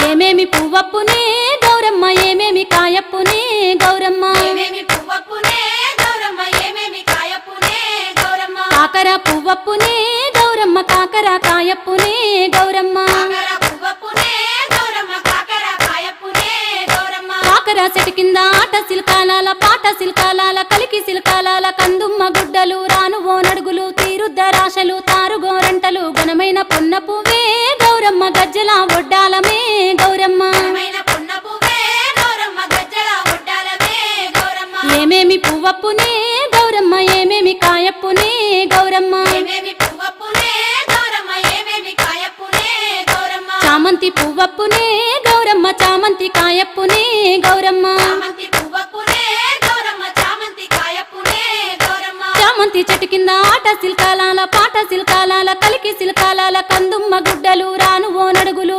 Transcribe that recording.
ఏమేమి పువ్వప్పునే గౌరమ్మ ఏమేమి కాయప్పునే గౌరమ్మ కాకర పువ్వప్పునే గౌరమ్మ కాకర కాయప్పునే గౌరమ్మ కాకర చెట్టు కింద ఆట సిల్కాలాల పాట సిల్కాలాల కలికి సిల్కాలాల కందుమ్మ గుడ్డలు రానువో నడుగులు తీరుద్దరాశలు తారుగోరంటలు ఘనమైన పున్న పువ్వే గౌరమ్మ గజ్జల ఒడ్డాలమే గౌరమ్మ ఏమేమి పువ్వప్పునే గౌరమ్మ ఏమేమి కాయప్పునే గౌరమ్మ చామంతి పువ్వప్పునే గౌరమ్మ చామంతి కాయప్పునే గౌరమ్మ చామంతి చెట్టు కింద ఆట సిల్కాలాల పాట సిల్కాలాల కలికి సిల్కాలాల కందుమ్మ గుడ్డలు రానువో నడుగులు